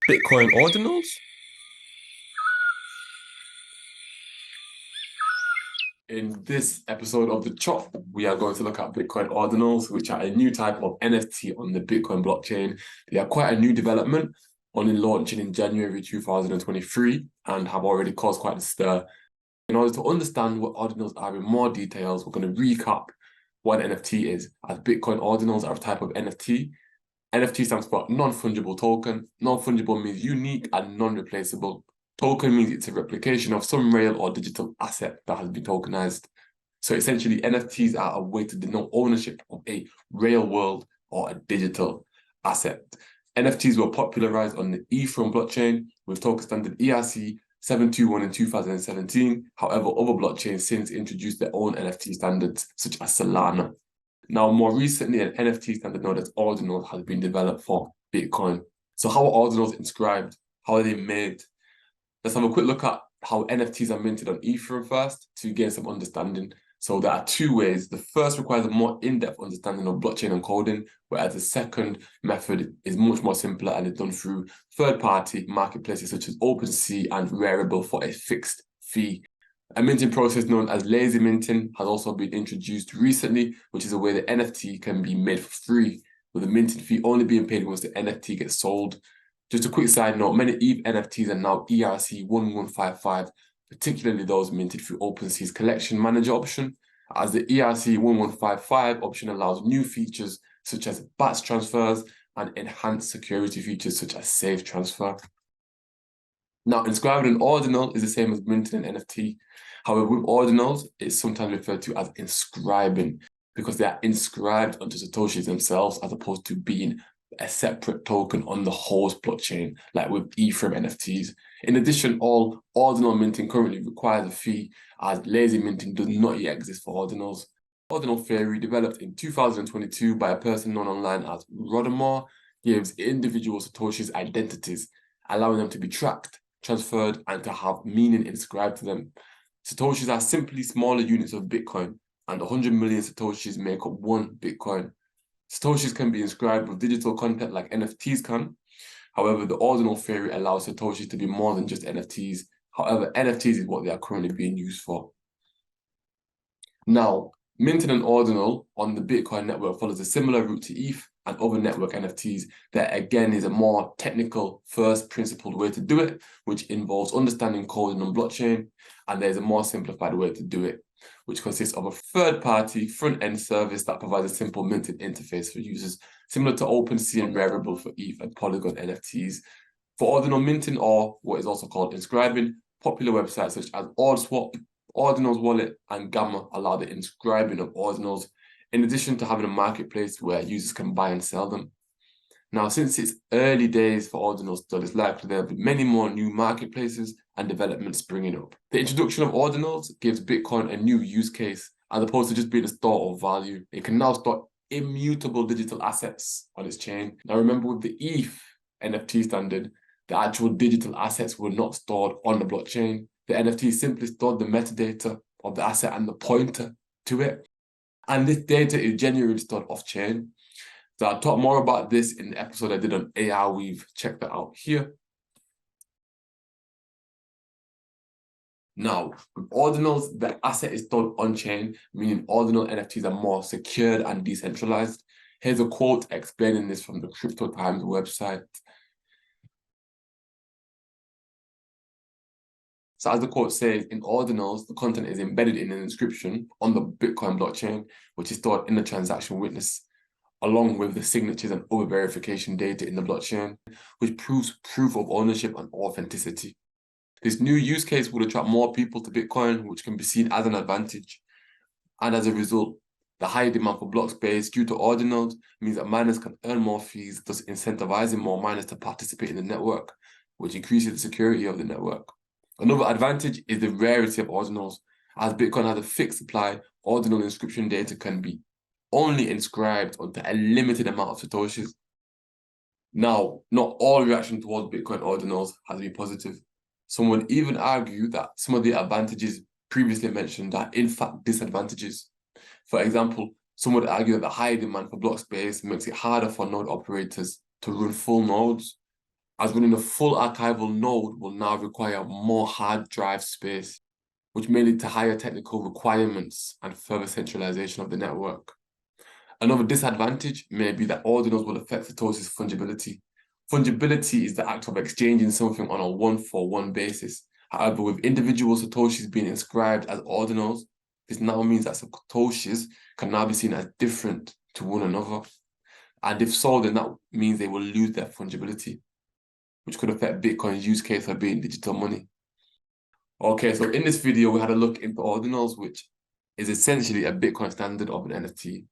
Bitcoin Ordinals? In this episode of The Chop, we are going to look at Bitcoin Ordinals, which are a new type of NFT on the Bitcoin blockchain. They are quite a new development, only launching in January 2023 and have already caused quite a stir. In order to understand what Ordinals are in more details, we're going to recap what an NFT is, as Bitcoin Ordinals are a type of NFT. NFT stands for non-fungible token. Non-fungible means unique and non-replaceable. Token means it's a replication of some real or digital asset that has been tokenized. So essentially, NFTs are a way to denote ownership of a real world or a digital asset. NFTs were popularized on the Ethereum blockchain with token standard ERC 721 in 2017. However, other blockchains since introduced their own NFT standards, such as Solana. Now, more recently, an NFT standard known as Ordinal has been developed for Bitcoin. So how are Ordinals inscribed? How are they made? Let's have a quick look at how NFTs are minted on Ethereum first to gain some understanding. So there are two ways. The first requires a more in-depth understanding of blockchain encoding, whereas the second method is much more simpler and is done through third-party marketplaces such as OpenSea and Rarible for a fixed fee. A minting process known as lazy minting has also been introduced recently, which is a way that NFT can be made for free, with the minting fee only being paid once the NFT gets sold. Just a quick side note, many ETH NFTs are now ERC1155, particularly those minted through OpenSea's collection manager option, as the ERC1155 option allows new features such as batch transfers and enhanced security features such as safe transfer. Now, inscribing an ordinal is the same as minting an NFT. However, with ordinals, it's sometimes referred to as inscribing because they are inscribed onto Satoshis themselves as opposed to being a separate token on the host blockchain, like with Ethereum NFTs. In addition, all ordinal minting currently requires a fee, as lazy minting does not yet exist for ordinals. Ordinal theory, developed in 2022 by a person known online as Rodamore, gives individual Satoshis identities, allowing them to be tracked, transferred, and to have meaning inscribed to them. Satoshis are simply smaller units of Bitcoin, and 100 million Satoshis make up one Bitcoin. Satoshis can be inscribed with digital content like NFTs can. However, the ordinal theory allows Satoshis to be more than just NFTs. However, NFTs is what they are currently being used for. Now, minting an ordinal on the Bitcoin network follows a similar route to ETH and other network NFTs. That again is a more technical, first principled way to do it, which involves understanding coding on blockchain, and there's a more simplified way to do it, which consists of a third-party front-end service that provides a simple minting interface for users, similar to OpenSea and Rarible for ETH and Polygon NFTs. For ordinal minting, or what is also called inscribing, popular websites such as OrdSwap, Ordinals Wallet, and Gamma allow the inscribing of ordinals, in addition to having a marketplace where users can buy and sell them. Now, since it's early days for ordinals, still, it's likely there'll be many more new marketplaces and developments springing up. The introduction of ordinals gives Bitcoin a new use case, as opposed to just being a store of value. It can now store immutable digital assets on its chain. Now, remember, with the ETH NFT standard, the actual digital assets were not stored on the blockchain. The NFT simply stored the metadata of the asset and the pointer to it. And this data is generally stored off-chain. So I'll talk more about this in the episode I did on ARWeave. Check that out here. Now, with ordinals, the asset is stored on-chain, meaning ordinal NFTs are more secured and decentralized. Here's a quote explaining this from the Crypto Times website. So as the quote says, in ordinals, the content is embedded in an inscription on the Bitcoin blockchain, which is stored in the transaction witness, along with the signatures and other verification data in the blockchain, which proves proof of ownership and authenticity. This new use case will attract more people to Bitcoin, which can be seen as an advantage. And as a result, the high demand for block space due to ordinals means that miners can earn more fees, thus incentivizing more miners to participate in the network, which increases the security of the network. Another advantage is the rarity of ordinals. As Bitcoin has a fixed supply, ordinal inscription data can be only inscribed onto a limited amount of Satoshis. Now, not all reaction towards Bitcoin ordinals has been positive. Some would even argue that some of the advantages previously mentioned are in fact disadvantages. For example, some would argue that the high demand for block space makes it harder for node operators to run full nodes. as running a full archival node will now require more hard drive space, which may lead to higher technical requirements and further centralization of the network. Another disadvantage may be that ordinals will affect Satoshi's fungibility. Fungibility is the act of exchanging something on a one-for-one basis. However, with individual Satoshis being inscribed as ordinals, this now means that Satoshis can now be seen as different to one another. And if so, then that means they will lose their fungibility, which could affect Bitcoin's use case for being digital money. Okay, so in this video, we had a look into ordinals, which is essentially a Bitcoin standard of an NFT.